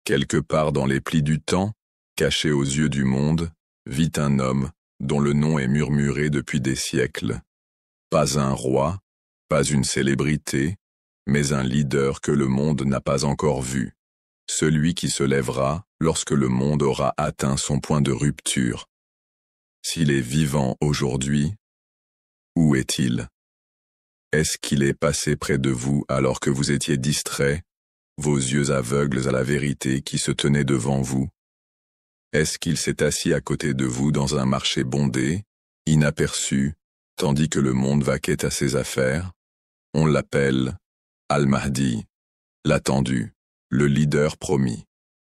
Quelque part dans les plis du temps, caché aux yeux du monde, vit un homme dont le nom est murmuré depuis des siècles. Pas un roi, pas une célébrité, mais un leader que le monde n'a pas encore vu. Celui qui se lèvera lorsque le monde aura atteint son point de rupture. S'il est vivant aujourd'hui, où est-il? Est-ce qu'il est passé près de vous alors que vous étiez distrait, vos yeux aveugles à la vérité qui se tenait devant vous? Est-ce qu'il s'est assis à côté de vous dans un marché bondé, inaperçu, tandis que le monde vaquait à ses affaires? On l'appelle Al-Mahdi, l'attendu, le leader promis.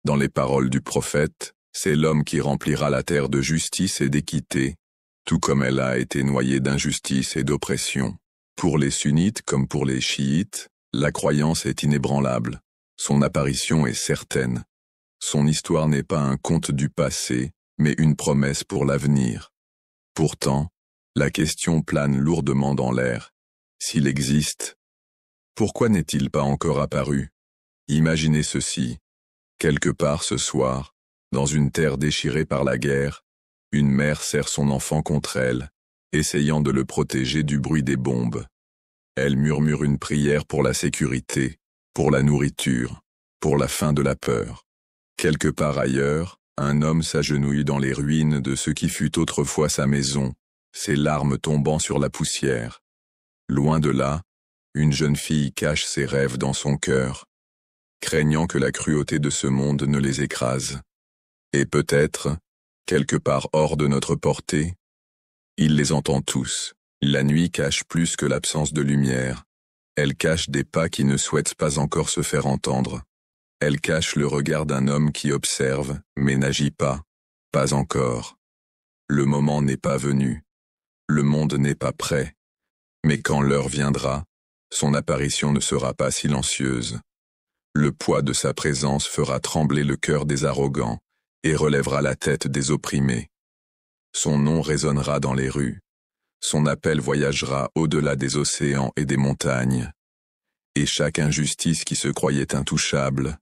Dans les paroles du prophète, c'est l'homme qui remplira la terre de justice et d'équité, tout comme elle a été noyée d'injustice et d'oppression. Pour les sunnites comme pour les chiites, la croyance est inébranlable. Son apparition est certaine. Son histoire n'est pas un conte du passé, mais une promesse pour l'avenir. Pourtant, la question plane lourdement dans l'air. S'il existe, pourquoi n'est-il pas encore apparu? Imaginez ceci. Quelque part ce soir, dans une terre déchirée par la guerre, une mère serre son enfant contre elle, essayant de le protéger du bruit des bombes. Elle murmure une prière pour la sécurité, pour la nourriture, pour la fin de la peur. Quelque part ailleurs, un homme s'agenouille dans les ruines de ce qui fut autrefois sa maison, ses larmes tombant sur la poussière. Loin de là, une jeune fille cache ses rêves dans son cœur, craignant que la cruauté de ce monde ne les écrase. Et peut-être, quelque part hors de notre portée, il les entend tous. La nuit cache plus que l'absence de lumière. Elle cache des pas qui ne souhaitent pas encore se faire entendre. Elle cache le regard d'un homme qui observe, mais n'agit pas. Pas encore. Le moment n'est pas venu. Le monde n'est pas prêt. Mais quand l'heure viendra, son apparition ne sera pas silencieuse. Le poids de sa présence fera trembler le cœur des arrogants et relèvera la tête des opprimés. Son nom résonnera dans les rues. Son appel voyagera au-delà des océans et des montagnes. Et chaque injustice qui se croyait intouchable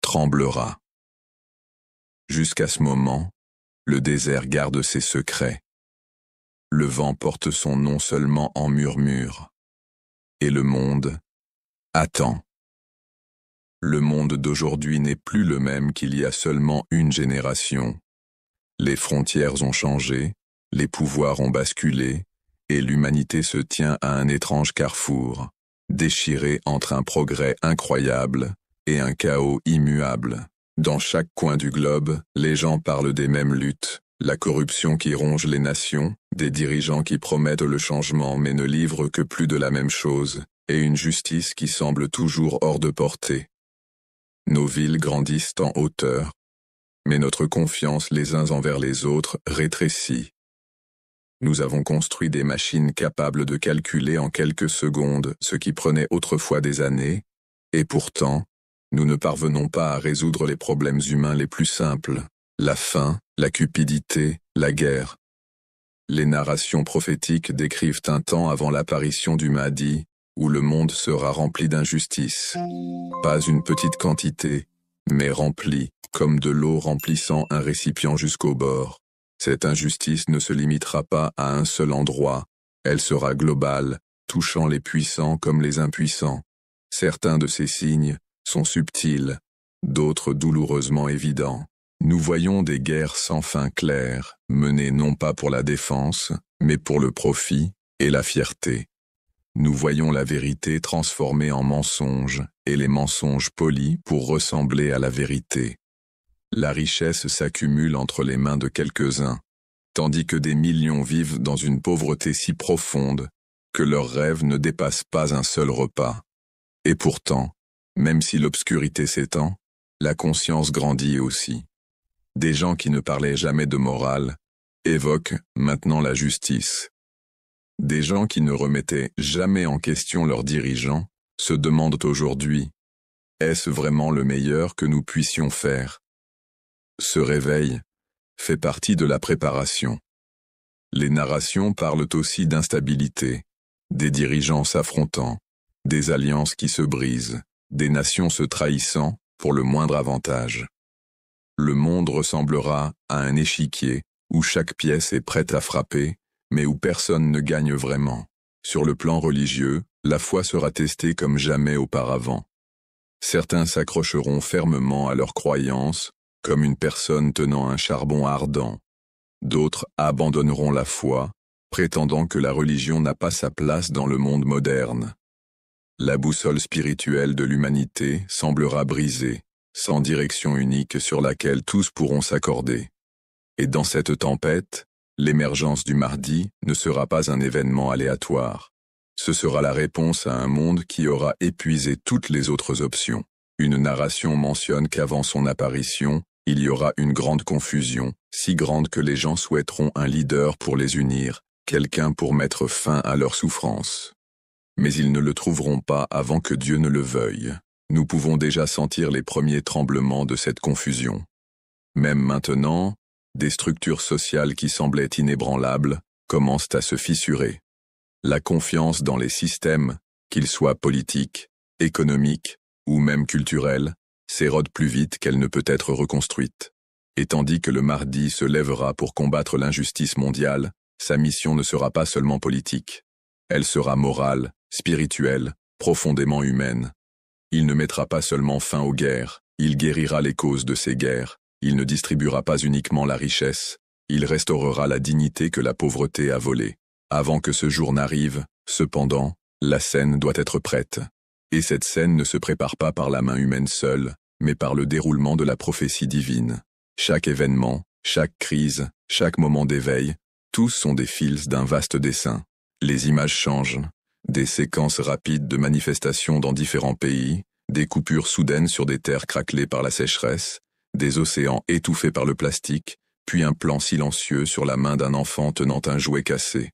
tremblera. Jusqu'à ce moment, le désert garde ses secrets. Le vent porte son nom seulement en murmure. Et le monde attend. Le monde d'aujourd'hui n'est plus le même qu'il y a seulement une génération. Les frontières ont changé, les pouvoirs ont basculé, et l'humanité se tient à un étrange carrefour, déchiré entre un progrès incroyable et un chaos immuable. Dans chaque coin du globe, les gens parlent des mêmes luttes, la corruption qui ronge les nations, des dirigeants qui promettent le changement mais ne livrent que plus de la même chose, et une justice qui semble toujours hors de portée. Nos villes grandissent en hauteur, mais notre confiance les uns envers les autres rétrécit. Nous avons construit des machines capables de calculer en quelques secondes ce qui prenait autrefois des années, et pourtant, nous ne parvenons pas à résoudre les problèmes humains les plus simples, la faim, la cupidité, la guerre. Les narrations prophétiques décrivent un temps avant l'apparition du Mahdi, où le monde sera rempli d'injustice. Pas une petite quantité, mais rempli, comme de l'eau remplissant un récipient jusqu'au bord. Cette injustice ne se limitera pas à un seul endroit, elle sera globale, touchant les puissants comme les impuissants. Certains de ces signes sont subtils, d'autres douloureusement évidents. Nous voyons des guerres sans fin claires, menées non pas pour la défense, mais pour le profit et la fierté. Nous voyons la vérité transformée en mensonge, et les mensonges polis pour ressembler à la vérité. La richesse s'accumule entre les mains de quelques-uns, tandis que des millions vivent dans une pauvreté si profonde que leurs rêves ne dépassent pas un seul repas. Et pourtant, même si l'obscurité s'étend, la conscience grandit aussi. Des gens qui ne parlaient jamais de morale évoquent maintenant la justice. Des gens qui ne remettaient jamais en question leurs dirigeants se demandent aujourd'hui, est-ce vraiment le meilleur que nous puissions faire? Ce réveil fait partie de la préparation. Les narrations parlent aussi d'instabilité, des dirigeants s'affrontant, des alliances qui se brisent, des nations se trahissant pour le moindre avantage. Le monde ressemblera à un échiquier où chaque pièce est prête à frapper, mais où personne ne gagne vraiment. Sur le plan religieux, la foi sera testée comme jamais auparavant. Certains s'accrocheront fermement à leurs croyances, comme une personne tenant un charbon ardent. D'autres abandonneront la foi, prétendant que la religion n'a pas sa place dans le monde moderne. La boussole spirituelle de l'humanité semblera brisée, sans direction unique sur laquelle tous pourront s'accorder. Et dans cette tempête, l'émergence du Mahdi ne sera pas un événement aléatoire. Ce sera la réponse à un monde qui aura épuisé toutes les autres options. Une narration mentionne qu'avant son apparition, il y aura une grande confusion, si grande que les gens souhaiteront un leader pour les unir, quelqu'un pour mettre fin à leur souffrance. Mais ils ne le trouveront pas avant que Dieu ne le veuille. Nous pouvons déjà sentir les premiers tremblements de cette confusion. Même maintenant, des structures sociales qui semblaient inébranlables commencent à se fissurer. La confiance dans les systèmes, qu'ils soient politiques, économiques ou même culturels, s'érode plus vite qu'elle ne peut être reconstruite. Et tandis que le Mahdi se lèvera pour combattre l'injustice mondiale, sa mission ne sera pas seulement politique. Elle sera morale, spirituelle, profondément humaine. Il ne mettra pas seulement fin aux guerres, il guérira les causes de ces guerres, il ne distribuera pas uniquement la richesse, il restaurera la dignité que la pauvreté a volée. Avant que ce jour n'arrive, cependant, la scène doit être prête. Et cette scène ne se prépare pas par la main humaine seule, mais par le déroulement de la prophétie divine. Chaque événement, chaque crise, chaque moment d'éveil, tous sont des fils d'un vaste dessin. Les images changent, des séquences rapides de manifestations dans différents pays, des coupures soudaines sur des terres craquelées par la sécheresse, des océans étouffés par le plastique, puis un plan silencieux sur la main d'un enfant tenant un jouet cassé.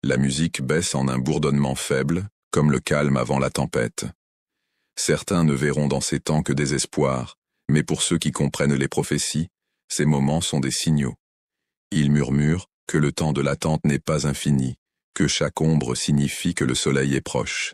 La musique baisse en un bourdonnement faible, comme le calme avant la tempête. Certains ne verront dans ces temps que des espoirs, mais pour ceux qui comprennent les prophéties, ces moments sont des signaux. Ils murmurent que le temps de l'attente n'est pas infini, que chaque ombre signifie que le soleil est proche.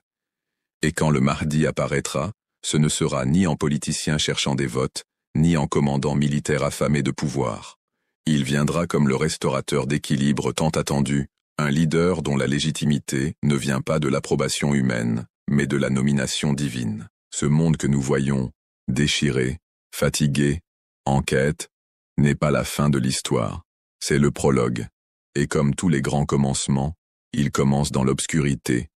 Et quand le Mahdi apparaîtra, ce ne sera ni en politicien cherchant des votes, ni en commandant militaire affamé de pouvoir. Il viendra comme le restaurateur d'équilibre tant attendu, un leader dont la légitimité ne vient pas de l'approbation humaine, mais de la nomination divine. Ce monde que nous voyons, déchiré, fatigué, en quête, n'est pas la fin de l'histoire, c'est le prologue. Et comme tous les grands commencements, il commence dans l'obscurité,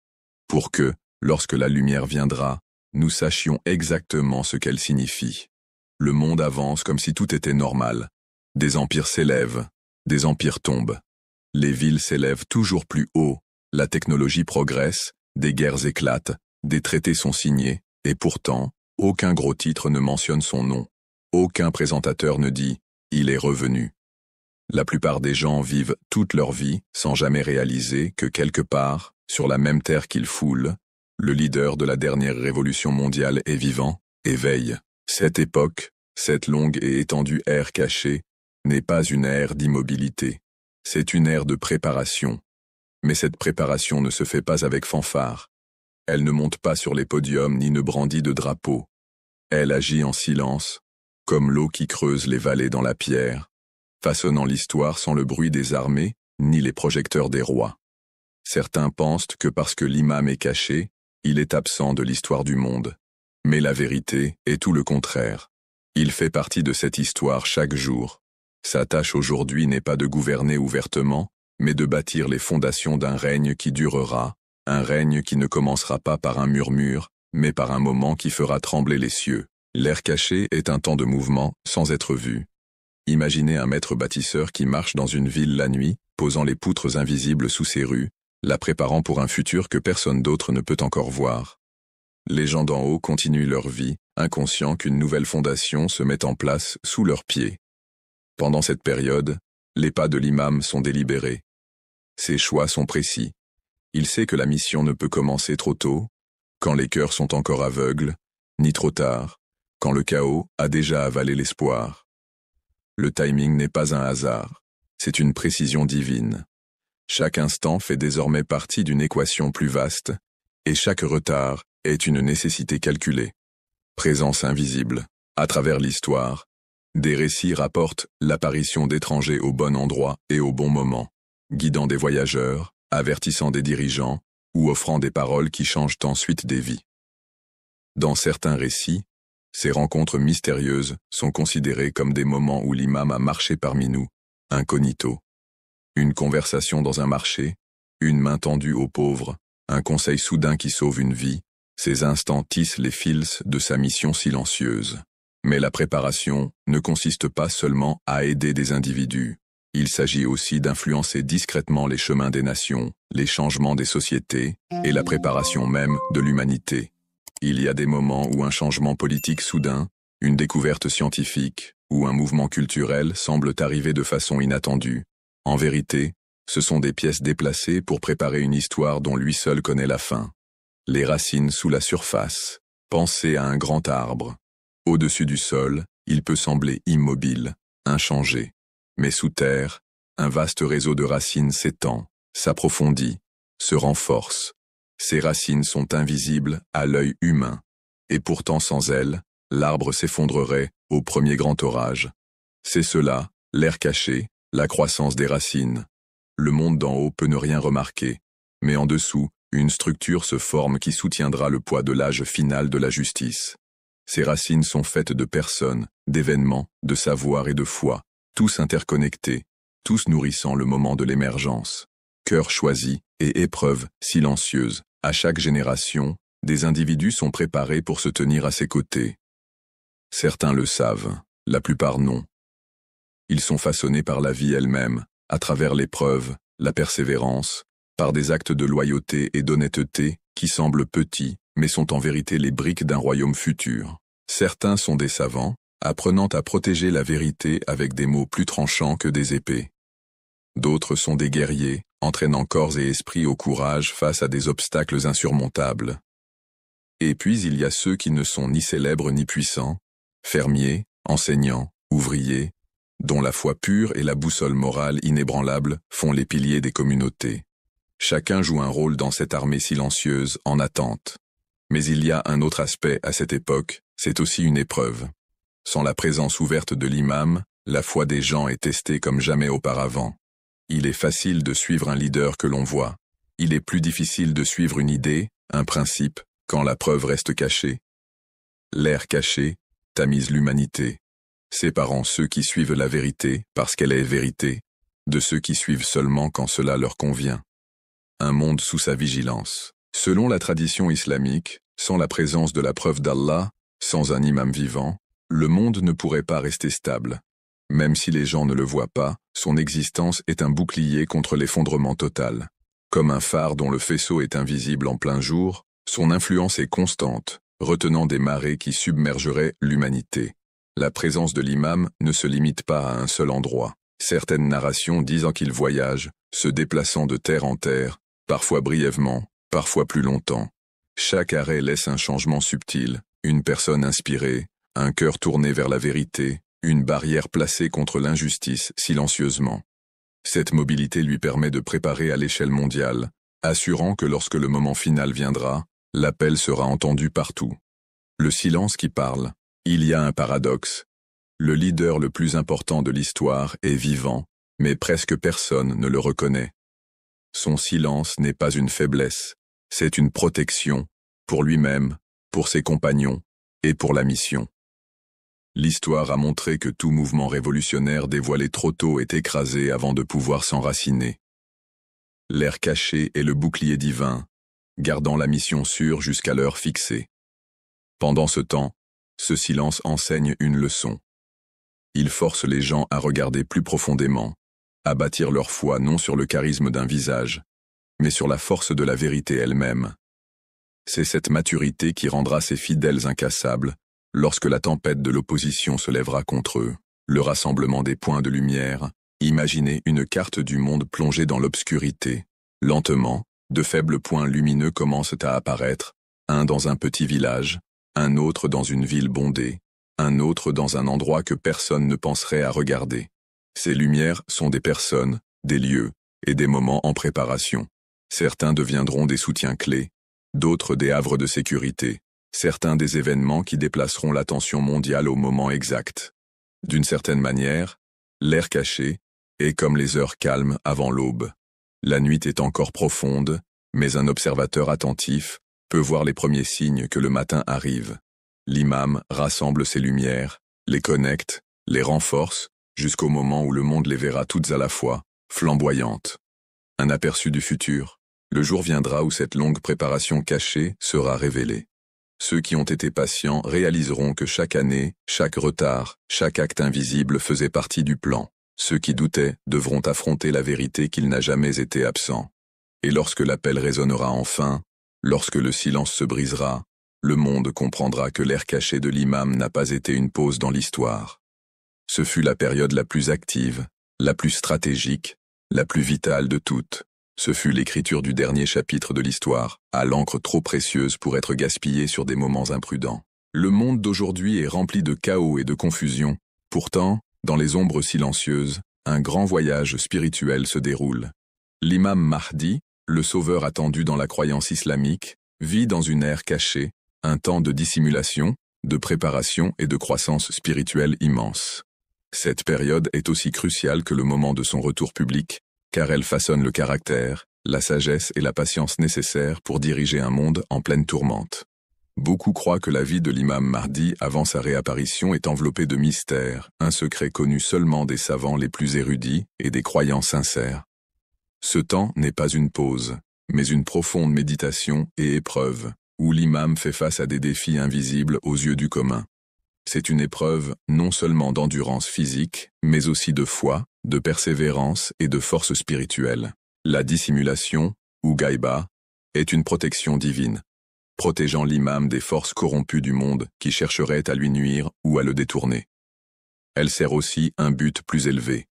pour que, lorsque la lumière viendra, nous sachions exactement ce qu'elle signifie. Le monde avance comme si tout était normal. Des empires s'élèvent, des empires tombent. Les villes s'élèvent toujours plus haut, la technologie progresse, des guerres éclatent, des traités sont signés, et pourtant, aucun gros titre ne mentionne son nom. Aucun présentateur ne dit « il est revenu ». La plupart des gens vivent toute leur vie sans jamais réaliser que quelque part, sur la même terre qu'ils foulent, le leader de la dernière révolution mondiale est vivant et veille. Cette époque, cette longue et étendue ère cachée, n'est pas une ère d'immobilité. C'est une ère de préparation. Mais cette préparation ne se fait pas avec fanfare. Elle ne monte pas sur les podiums ni ne brandit de drapeau. Elle agit en silence, comme l'eau qui creuse les vallées dans la pierre, façonnant l'histoire sans le bruit des armées ni les projecteurs des rois. Certains pensent que parce que l'imam est caché, il est absent de l'histoire du monde. Mais la vérité est tout le contraire. Il fait partie de cette histoire chaque jour. Sa tâche aujourd'hui n'est pas de gouverner ouvertement, mais de bâtir les fondations d'un règne qui durera, un règne qui ne commencera pas par un murmure, mais par un moment qui fera trembler les cieux. L'air caché est un temps de mouvement sans être vu. Imaginez un maître bâtisseur qui marche dans une ville la nuit, posant les poutres invisibles sous ses rues, la préparant pour un futur que personne d'autre ne peut encore voir. Les gens d'en haut continuent leur vie, inconscients qu'une nouvelle fondation se met en place sous leurs pieds. Pendant cette période, les pas de l'imam sont délibérés. Ses choix sont précis. Il sait que la mission ne peut commencer trop tôt, quand les cœurs sont encore aveugles, ni trop tard, quand le chaos a déjà avalé l'espoir. Le timing n'est pas un hasard, c'est une précision divine. Chaque instant fait désormais partie d'une équation plus vaste, et chaque retard est une nécessité calculée. Présence invisible. À travers l'histoire, des récits rapportent l'apparition d'étrangers au bon endroit et au bon moment, guidant des voyageurs, avertissant des dirigeants ou offrant des paroles qui changent ensuite des vies. Dans certains récits, ces rencontres mystérieuses sont considérées comme des moments où l'imam a marché parmi nous, incognito. Une conversation dans un marché, une main tendue aux pauvres, un conseil soudain qui sauve une vie, ces instants tissent les fils de sa mission silencieuse. Mais la préparation ne consiste pas seulement à aider des individus. Il s'agit aussi d'influencer discrètement les chemins des nations, les changements des sociétés et la préparation même de l'humanité. Il y a des moments où un changement politique soudain, une découverte scientifique ou un mouvement culturel semblent arriver de façon inattendue. En vérité, ce sont des pièces déplacées pour préparer une histoire dont lui seul connaît la fin. Les racines sous la surface. Pensez à un grand arbre. Au-dessus du sol, il peut sembler immobile, inchangé. Mais sous terre, un vaste réseau de racines s'étend, s'approfondit, se renforce. Ces racines sont invisibles à l'œil humain. Et pourtant sans elles, l'arbre s'effondrerait au premier grand orage. C'est cela, l'air caché, la croissance des racines. Le monde d'en haut peut ne rien remarquer, mais en dessous, une structure se forme qui soutiendra le poids de l'âge final de la justice. Ces racines sont faites de personnes, d'événements, de savoir et de foi, tous interconnectés, tous nourrissant le moment de l'émergence. Cœur choisi et épreuve silencieuse, à chaque génération, des individus sont préparés pour se tenir à ses côtés. Certains le savent, la plupart non. Ils sont façonnés par la vie elle-même, à travers l'épreuve, la persévérance, par des actes de loyauté et d'honnêteté qui semblent petits, mais sont en vérité les briques d'un royaume futur. Certains sont des savants, apprenant à protéger la vérité avec des mots plus tranchants que des épées. D'autres sont des guerriers, entraînant corps et esprit au courage face à des obstacles insurmontables. Et puis il y a ceux qui ne sont ni célèbres ni puissants, fermiers, enseignants, ouvriers, dont la foi pure et la boussole morale inébranlable font les piliers des communautés. Chacun joue un rôle dans cette armée silencieuse en attente. Mais il y a un autre aspect à cette époque, c'est aussi une épreuve. Sans la présence ouverte de l'imam, la foi des gens est testée comme jamais auparavant. Il est facile de suivre un leader que l'on voit. Il est plus difficile de suivre une idée, un principe, quand la preuve reste cachée. L'air caché tamise l'humanité, séparant ceux qui suivent la vérité parce qu'elle est vérité, de ceux qui suivent seulement quand cela leur convient. Un monde sous sa vigilance. Selon la tradition islamique, sans la présence de la preuve d'Allah, sans un imam vivant, le monde ne pourrait pas rester stable. Même si les gens ne le voient pas, son existence est un bouclier contre l'effondrement total. Comme un phare dont le faisceau est invisible en plein jour, son influence est constante, retenant des marées qui submergeraient l'humanité. La présence de l'imam ne se limite pas à un seul endroit. Certaines narrations disant qu'il voyage, se déplaçant de terre en terre, parfois brièvement, parfois plus longtemps. Chaque arrêt laisse un changement subtil, une personne inspirée, un cœur tourné vers la vérité, une barrière placée contre l'injustice silencieusement. Cette mobilité lui permet de préparer à l'échelle mondiale, assurant que lorsque le moment final viendra, l'appel sera entendu partout. Le silence qui parle. Il y a un paradoxe. Le leader le plus important de l'histoire est vivant, mais presque personne ne le reconnaît. Son silence n'est pas une faiblesse, c'est une protection, pour lui-même, pour ses compagnons et pour la mission. L'histoire a montré que tout mouvement révolutionnaire dévoilé trop tôt est écrasé avant de pouvoir s'enraciner. L'air caché est le bouclier divin, gardant la mission sûre jusqu'à l'heure fixée. Pendant ce temps, ce silence enseigne une leçon. Il force les gens à regarder plus profondément, à bâtir leur foi non sur le charisme d'un visage, mais sur la force de la vérité elle-même. C'est cette maturité qui rendra ces fidèles incassables, lorsque la tempête de l'opposition se lèvera contre eux. Le rassemblement des points de lumière, imaginez une carte du monde plongée dans l'obscurité. Lentement, de faibles points lumineux commencent à apparaître, un dans un petit village, un autre dans une ville bondée, un autre dans un endroit que personne ne penserait à regarder. Ces lumières sont des personnes, des lieux et des moments en préparation. Certains deviendront des soutiens clés, d'autres des havres de sécurité. certains des événements qui déplaceront l'attention mondiale au moment exact. D'une certaine manière, l'ère cachée est comme les heures calmes avant l'aube. La nuit est encore profonde, mais un observateur attentif peut voir les premiers signes que le matin arrive. L'imam rassemble ses lumières, les connecte, les renforce, jusqu'au moment où le monde les verra toutes à la fois, flamboyantes. Un aperçu du futur. Le jour viendra où cette longue préparation cachée sera révélée. Ceux qui ont été patients réaliseront que chaque année, chaque retard, chaque acte invisible faisait partie du plan. Ceux qui doutaient devront affronter la vérité qu'il n'a jamais été absent. Et lorsque l'appel résonnera enfin, lorsque le silence se brisera, le monde comprendra que l'ère cachée de l'imam n'a pas été une pause dans l'histoire. Ce fut la période la plus active, la plus stratégique, la plus vitale de toutes. Ce fut l'écriture du dernier chapitre de l'histoire, à l'encre trop précieuse pour être gaspillée sur des moments imprudents. Le monde d'aujourd'hui est rempli de chaos et de confusion. Pourtant, dans les ombres silencieuses, un grand voyage spirituel se déroule. L'imam Mahdi, le sauveur attendu dans la croyance islamique, vit dans une ère cachée, un temps de dissimulation, de préparation et de croissance spirituelle immense. Cette période est aussi cruciale que le moment de son retour public, car elle façonne le caractère, la sagesse et la patience nécessaires pour diriger un monde en pleine tourmente. Beaucoup croient que la vie de l'imam Mahdi avant sa réapparition est enveloppée de mystères, un secret connu seulement des savants les plus érudits et des croyants sincères. Ce temps n'est pas une pause, mais une profonde méditation et épreuve, où l'imam fait face à des défis invisibles aux yeux du commun. C'est une épreuve non seulement d'endurance physique, mais aussi de foi, de persévérance et de force spirituelle. La dissimulation, ou gaïba, est une protection divine, protégeant l'imam des forces corrompues du monde qui chercheraient à lui nuire ou à le détourner. Elle sert aussi un but plus élevé: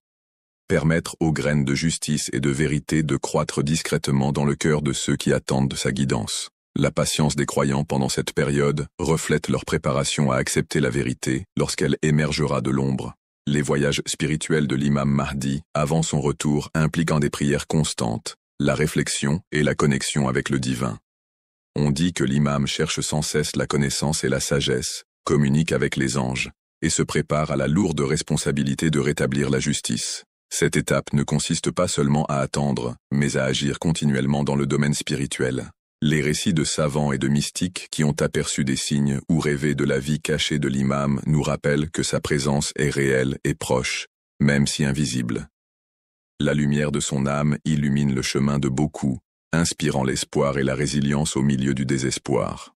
permettre aux graines de justice et de vérité de croître discrètement dans le cœur de ceux qui attendent de sa guidance. La patience des croyants pendant cette période reflète leur préparation à accepter la vérité lorsqu'elle émergera de l'ombre. Les voyages spirituels de l'imam Mahdi avant son retour impliquant des prières constantes, la réflexion et la connexion avec le divin. On dit que l'imam cherche sans cesse la connaissance et la sagesse, communique avec les anges, et se prépare à la lourde responsabilité de rétablir la justice. Cette étape ne consiste pas seulement à attendre, mais à agir continuellement dans le domaine spirituel. Les récits de savants et de mystiques qui ont aperçu des signes ou rêvé de la vie cachée de l'imam nous rappellent que sa présence est réelle et proche, même si invisible. La lumière de son âme illumine le chemin de beaucoup, inspirant l'espoir et la résilience au milieu du désespoir.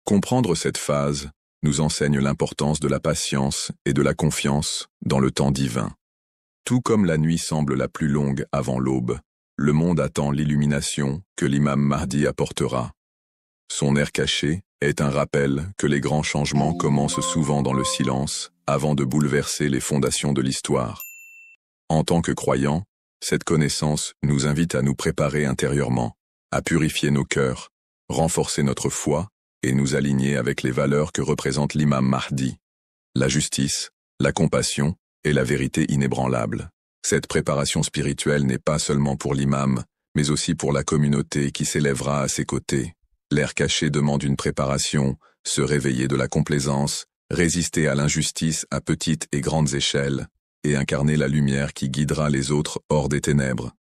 Comprendre cette phase nous enseigne l'importance de la patience et de la confiance dans le temps divin. Tout comme la nuit semble la plus longue avant l'aube, le monde attend l'illumination que l'imam Mahdi apportera. Son air caché est un rappel que les grands changements commencent souvent dans le silence avant de bouleverser les fondations de l'histoire. En tant que croyants, cette connaissance nous invite à nous préparer intérieurement, à purifier nos cœurs, renforcer notre foi et nous aligner avec les valeurs que représente l'imam Mahdi: la justice, la compassion et la vérité inébranlable. Cette préparation spirituelle n'est pas seulement pour l'imam, mais aussi pour la communauté qui s'élèvera à ses côtés. L'ère caché demande une préparation, se réveiller de la complaisance, résister à l'injustice à petites et grandes échelles, et incarner la lumière qui guidera les autres hors des ténèbres.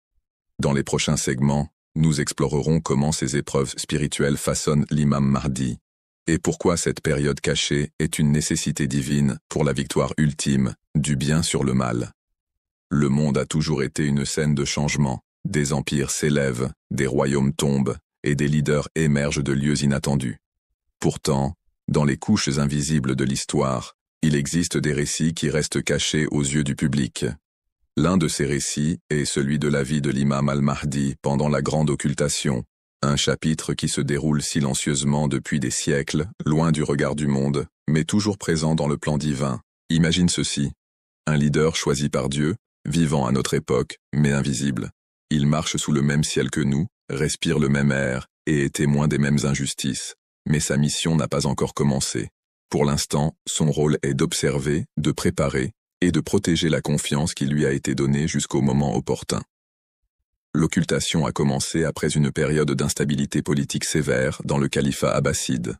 Dans les prochains segments, nous explorerons comment ces épreuves spirituelles façonnent l'imam Mahdi, et pourquoi cette période cachée est une nécessité divine pour la victoire ultime du bien sur le mal. Le monde a toujours été une scène de changement. Des empires s'élèvent, des royaumes tombent, et des leaders émergent de lieux inattendus. Pourtant, dans les couches invisibles de l'histoire, il existe des récits qui restent cachés aux yeux du public. L'un de ces récits est celui de la vie de l'imam al-Mahdi pendant la Grande Occultation, un chapitre qui se déroule silencieusement depuis des siècles, loin du regard du monde, mais toujours présent dans le plan divin. Imagine ceci: un leader choisi par Dieu, vivant à notre époque, mais invisible. Il marche sous le même ciel que nous, respire le même air, et est témoin des mêmes injustices. Mais sa mission n'a pas encore commencé. Pour l'instant, son rôle est d'observer, de préparer, et de protéger la confiance qui lui a été donnée jusqu'au moment opportun. L'occultation a commencé après une période d'instabilité politique sévère dans le califat abbasside.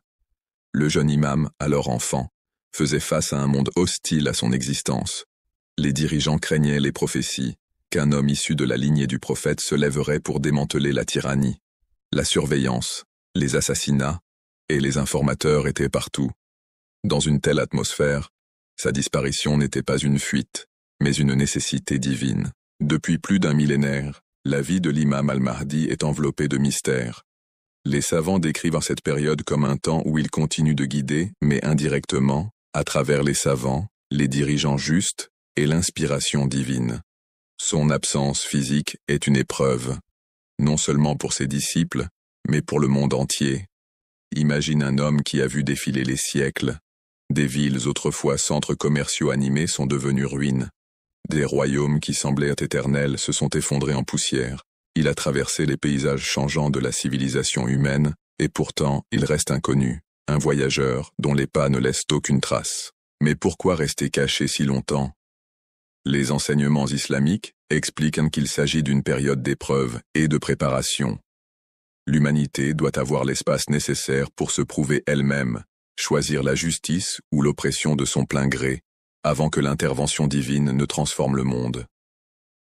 Le jeune imam, alors enfant, faisait face à un monde hostile à son existence. Les dirigeants craignaient les prophéties, qu'un homme issu de la lignée du prophète se lèverait pour démanteler la tyrannie. La surveillance, les assassinats et les informateurs étaient partout. Dans une telle atmosphère, sa disparition n'était pas une fuite, mais une nécessité divine. Depuis plus d'un millénaire, la vie de l'imam al-Mahdi est enveloppée de mystères. Les savants décrivent cette période comme un temps où il continue de guider, mais indirectement, à travers les savants, les dirigeants justes et l'inspiration divine. Son absence physique est une épreuve, non seulement pour ses disciples, mais pour le monde entier. Imagine un homme qui a vu défiler les siècles. Des villes autrefois centres commerciaux animés sont devenues ruines. Des royaumes qui semblaient éternels se sont effondrés en poussière. Il a traversé les paysages changeants de la civilisation humaine, et pourtant il reste inconnu, un voyageur dont les pas ne laissent aucune trace. Mais pourquoi rester caché si longtemps? Les enseignements islamiques expliquent qu'il s'agit d'une période d'épreuve et de préparation. L'humanité doit avoir l'espace nécessaire pour se prouver elle-même, choisir la justice ou l'oppression de son plein gré, avant que l'intervention divine ne transforme le monde.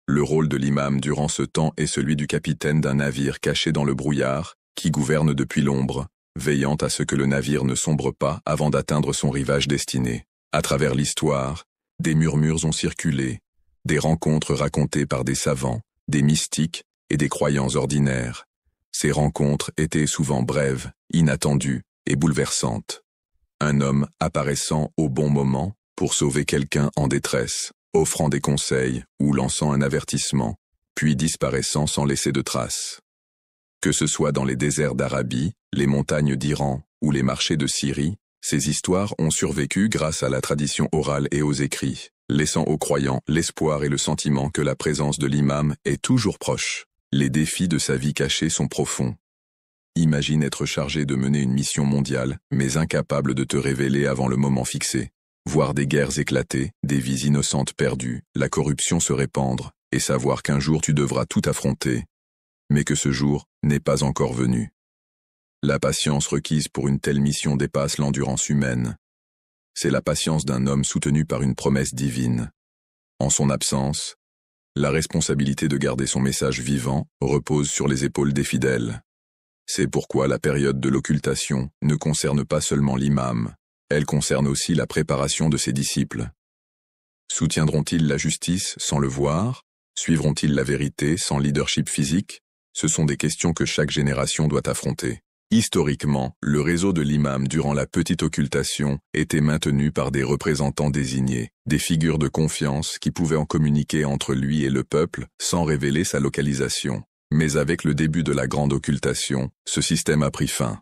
Le rôle de l'imam durant ce temps est celui du capitaine d'un navire caché dans le brouillard, qui gouverne depuis l'ombre, veillant à ce que le navire ne sombre pas avant d'atteindre son rivage destiné. À travers l'histoire, des murmures ont circulé, des rencontres racontées par des savants, des mystiques et des croyants ordinaires. Ces rencontres étaient souvent brèves, inattendues et bouleversantes. Un homme apparaissant au bon moment pour sauver quelqu'un en détresse, offrant des conseils ou lançant un avertissement, puis disparaissant sans laisser de traces. Que ce soit dans les déserts d'Arabie, les montagnes d'Iran ou les marchés de Syrie, ces histoires ont survécu grâce à la tradition orale et aux écrits, laissant aux croyants l'espoir et le sentiment que la présence de l'imam est toujours proche. Les défis de sa vie cachée sont profonds. Imagine être chargé de mener une mission mondiale, mais incapable de te révéler avant le moment fixé. Voir des guerres éclater, des vies innocentes perdues, la corruption se répandre, et savoir qu'un jour tu devras tout affronter, mais que ce jour n'est pas encore venu. La patience requise pour une telle mission dépasse l'endurance humaine. C'est la patience d'un homme soutenu par une promesse divine. En son absence, la responsabilité de garder son message vivant repose sur les épaules des fidèles. C'est pourquoi la période de l'occultation ne concerne pas seulement l'imam, elle concerne aussi la préparation de ses disciples. Soutiendront-ils la justice sans le voir? Suivront-ils la vérité sans leadership physique? Ce sont des questions que chaque génération doit affronter. Historiquement, le réseau de l'imam durant la petite occultation était maintenu par des représentants désignés, des figures de confiance qui pouvaient en communiquer entre lui et le peuple sans révéler sa localisation. Mais avec le début de la grande occultation, ce système a pris fin.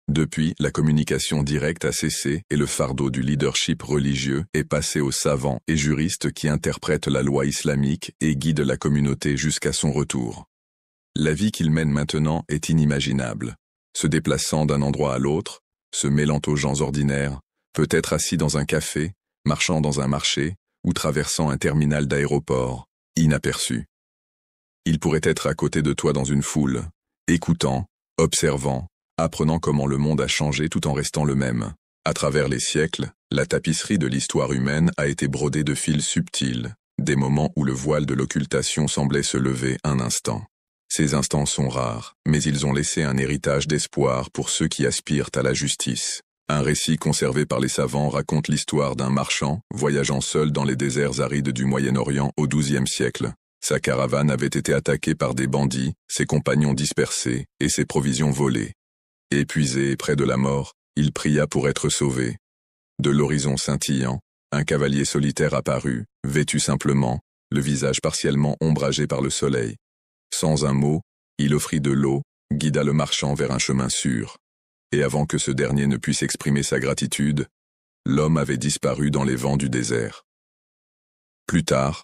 Depuis, la communication directe a cessé et le fardeau du leadership religieux est passé aux savants et juristes qui interprètent la loi islamique et guident la communauté jusqu'à son retour. La vie qu'il mène maintenant est inimaginable. Se déplaçant d'un endroit à l'autre, se mêlant aux gens ordinaires, peut-être assis dans un café, marchant dans un marché ou traversant un terminal d'aéroport, inaperçu. Il pourrait être à côté de toi dans une foule, écoutant, observant, apprenant comment le monde a changé tout en restant le même. À travers les siècles, la tapisserie de l'histoire humaine a été brodée de fils subtils, des moments où le voile de l'occultation semblait se lever un instant. Ces instants sont rares, mais ils ont laissé un héritage d'espoir pour ceux qui aspirent à la justice. Un récit conservé par les savants raconte l'histoire d'un marchand voyageant seul dans les déserts arides du Moyen-Orient au XIIe siècle. Sa caravane avait été attaquée par des bandits, ses compagnons dispersés et ses provisions volées. Épuisé et près de la mort, il pria pour être sauvé. De l'horizon scintillant, un cavalier solitaire apparut, vêtu simplement, le visage partiellement ombragé par le soleil. Sans un mot, il offrit de l'eau, guida le marchand vers un chemin sûr. Et avant que ce dernier ne puisse exprimer sa gratitude, l'homme avait disparu dans les vents du désert. Plus tard,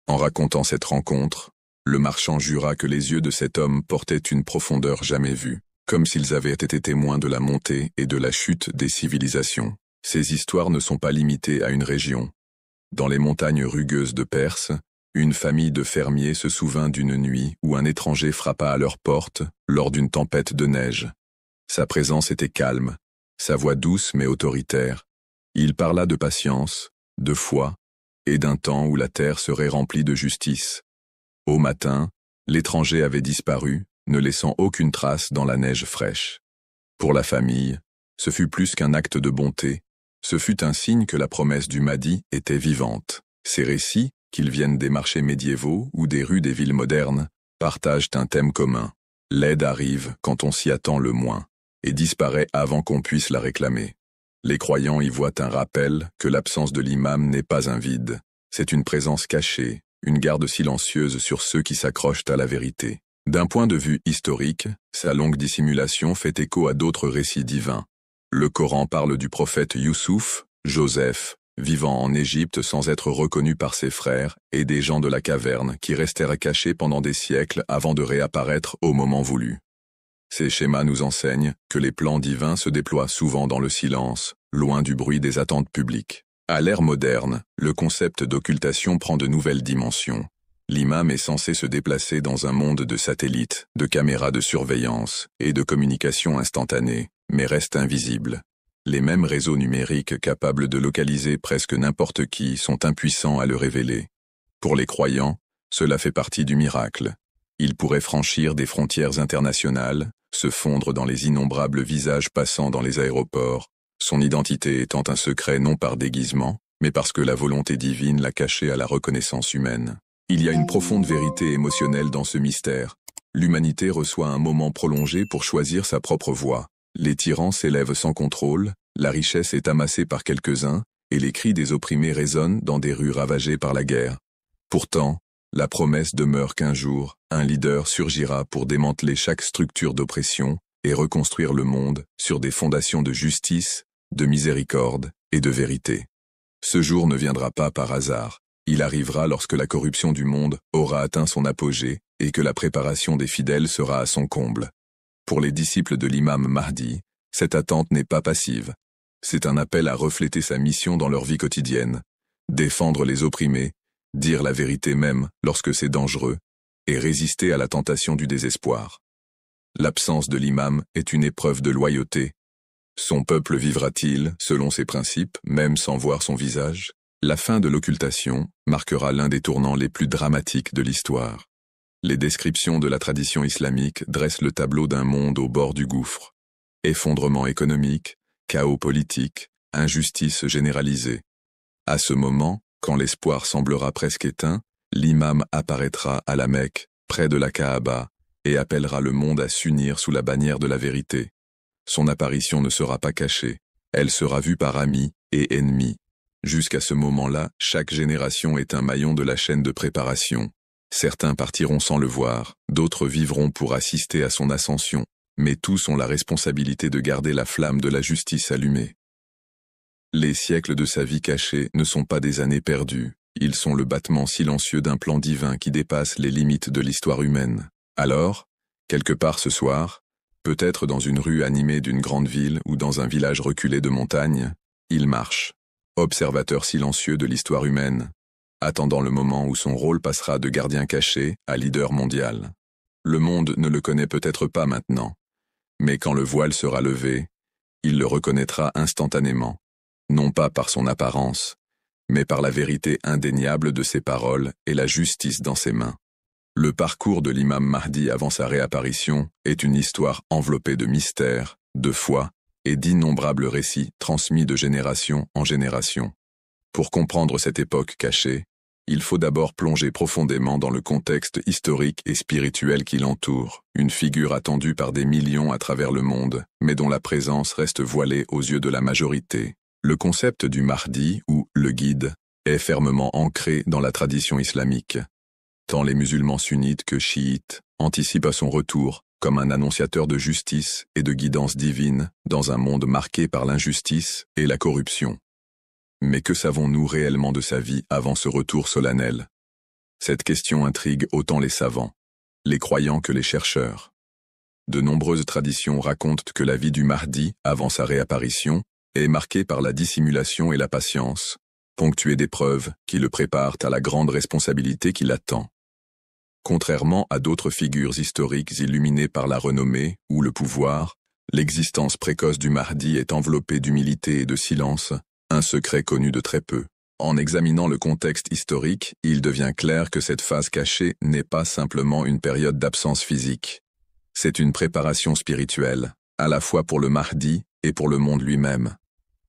en racontant cette rencontre, le marchand jura que les yeux de cet homme portaient une profondeur jamais vue, comme s'ils avaient été témoins de la montée et de la chute des civilisations. Ces histoires ne sont pas limitées à une région. Dans les montagnes rugueuses de Perse, une famille de fermiers se souvint d'une nuit où un étranger frappa à leur porte lors d'une tempête de neige. Sa présence était calme, Sa voix douce mais autoritaire. Il parla de patience, de foi, et d'un temps où la terre serait remplie de justice. Au matin, l'étranger avait disparu, ne laissant aucune trace dans la neige fraîche. Pour la famille, ce fut plus qu'un acte de bonté, ce fut un signe que la promesse du Mahdi était vivante. Ces récits, qu'ils viennent des marchés médiévaux ou des rues des villes modernes, partagent un thème commun. L'aide arrive quand on s'y attend le moins, et disparaît avant qu'on puisse la réclamer. Les croyants y voient un rappel que l'absence de l'imam n'est pas un vide, c'est une présence cachée, une garde silencieuse sur ceux qui s'accrochent à la vérité. D'un point de vue historique, sa longue dissimulation fait écho à d'autres récits divins. Le Coran parle du prophète Youssouf, Joseph, vivant en Égypte sans être reconnu par ses frères, et des gens de la caverne qui restèrent cachés pendant des siècles avant de réapparaître au moment voulu. Ces schémas nous enseignent que les plans divins se déploient souvent dans le silence, loin du bruit des attentes publiques. À l'ère moderne, le concept d'occultation prend de nouvelles dimensions. L'imam est censé se déplacer dans un monde de satellites, de caméras de surveillance et de communication instantanée, mais reste invisible. Les mêmes réseaux numériques capables de localiser presque n'importe qui sont impuissants à le révéler. Pour les croyants, cela fait partie du miracle. Il pourrait franchir des frontières internationales, se fondre dans les innombrables visages passant dans les aéroports, son identité étant un secret non par déguisement, mais parce que la volonté divine l'a caché à la reconnaissance humaine. Il y a une profonde vérité émotionnelle dans ce mystère. L'humanité reçoit un moment prolongé pour choisir sa propre voie. Les tyrans s'élèvent sans contrôle, la richesse est amassée par quelques-uns, et les cris des opprimés résonnent dans des rues ravagées par la guerre. Pourtant, la promesse demeure qu'un jour, un leader surgira pour démanteler chaque structure d'oppression et reconstruire le monde sur des fondations de justice, de miséricorde et de vérité. Ce jour ne viendra pas par hasard. Il arrivera lorsque la corruption du monde aura atteint son apogée et que la préparation des fidèles sera à son comble. Pour les disciples de l'imam Mahdi, cette attente n'est pas passive. C'est un appel à refléter sa mission dans leur vie quotidienne, défendre les opprimés, dire la vérité même lorsque c'est dangereux, et résister à la tentation du désespoir. L'absence de l'imam est une épreuve de loyauté. Son peuple vivra-t-il selon ses principes, même sans voir son visage? La fin de l'occultation marquera l'un des tournants les plus dramatiques de l'histoire. Les descriptions de la tradition islamique dressent le tableau d'un monde au bord du gouffre. Effondrement économique, chaos politique, injustice généralisée. À ce moment, quand l'espoir semblera presque éteint, l'imam apparaîtra à la Mecque, près de la Kaaba, et appellera le monde à s'unir sous la bannière de la vérité. Son apparition ne sera pas cachée, elle sera vue par amis et ennemis. Jusqu'à ce moment-là, chaque génération est un maillon de la chaîne de préparation. Certains partiront sans le voir, d'autres vivront pour assister à son ascension, mais tous ont la responsabilité de garder la flamme de la justice allumée. Les siècles de sa vie cachée ne sont pas des années perdues, ils sont le battement silencieux d'un plan divin qui dépasse les limites de l'histoire humaine. Alors, quelque part ce soir, peut-être dans une rue animée d'une grande ville ou dans un village reculé de montagne, il marche, observateur silencieux de l'histoire humaine, attendant le moment où son rôle passera de gardien caché à leader mondial. Le monde ne le connaît peut-être pas maintenant, mais quand le voile sera levé, il le reconnaîtra instantanément, non pas par son apparence, mais par la vérité indéniable de ses paroles et la justice dans ses mains. Le parcours de l'imam Mahdi avant sa réapparition est une histoire enveloppée de mystères, de foi et d'innombrables récits transmis de génération en génération. Pour comprendre cette époque cachée, il faut d'abord plonger profondément dans le contexte historique et spirituel qui l'entoure, une figure attendue par des millions à travers le monde, mais dont la présence reste voilée aux yeux de la majorité. Le concept du Mahdi, ou le guide, est fermement ancré dans la tradition islamique. Tant les musulmans sunnites que chiites anticipent à son retour comme un annonciateur de justice et de guidance divine dans un monde marqué par l'injustice et la corruption. Mais que savons-nous réellement de sa vie avant ce retour solennel? Cette question intrigue autant les savants, les croyants que les chercheurs. De nombreuses traditions racontent que la vie du Mahdi, avant sa réapparition, est marquée par la dissimulation et la patience, ponctuée d'épreuves qui le préparent à la grande responsabilité qui l'attend. Contrairement à d'autres figures historiques illuminées par la renommée ou le pouvoir, L'existence précoce du Mahdi est enveloppée d'humilité et de silence, un secret connu de très peu. En examinant le contexte historique, il devient clair que cette phase cachée n'est pas simplement une période d'absence physique. C'est une préparation spirituelle, à la fois pour le Mahdi et pour le monde lui-même.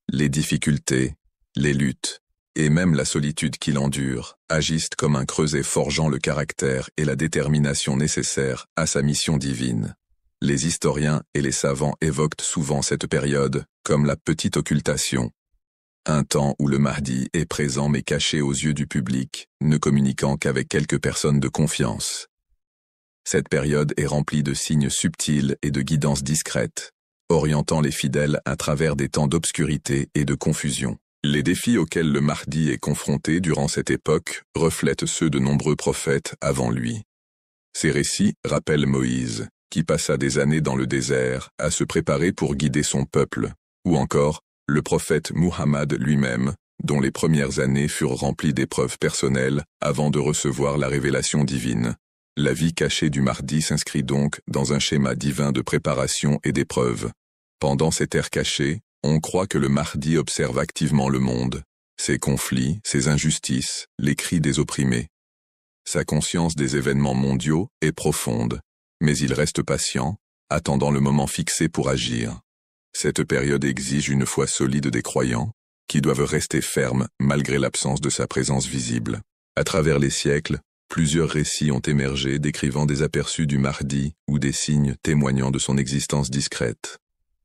Les difficultés, les luttes, et même la solitude qu'il endure, agissent comme un creuset forgeant le caractère et la détermination nécessaires à sa mission divine. Les historiens et les savants évoquent souvent cette période comme la petite occultation. Un temps où le Mahdi est présent mais caché aux yeux du public, ne communiquant qu'avec quelques personnes de confiance. Cette période est remplie de signes subtils et de guidances discrètes, orientant les fidèles à travers des temps d'obscurité et de confusion. Les défis auxquels le Mahdi est confronté durant cette époque reflètent ceux de nombreux prophètes avant lui. Ces récits rappellent Moïse, qui passa des années dans le désert à se préparer pour guider son peuple, ou encore le prophète Muhammad lui-même, dont les premières années furent remplies d'épreuves personnelles avant de recevoir la révélation divine. La vie cachée du Mahdi s'inscrit donc dans un schéma divin de préparation et d'épreuve. Pendant cette ère cachée, on croit que le Mahdi observe activement le monde, ses conflits, ses injustices, les cris des opprimés. Sa conscience des événements mondiaux est profonde, mais il reste patient, attendant le moment fixé pour agir. Cette période exige une foi solide des croyants, qui doivent rester fermes malgré l'absence de sa présence visible. À travers les siècles, plusieurs récits ont émergé décrivant des aperçus du Mahdi ou des signes témoignant de son existence discrète.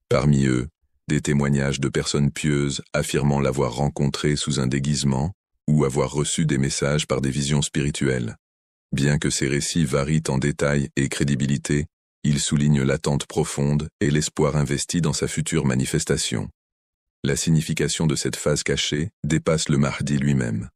Parmi eux, des témoignages de personnes pieuses affirmant l'avoir rencontré sous un déguisement ou avoir reçu des messages par des visions spirituelles. Bien que ces récits varient en détail et crédibilité, ils soulignent l'attente profonde et l'espoir investi dans sa future manifestation. La signification de cette phase cachée dépasse le Mahdi lui-même.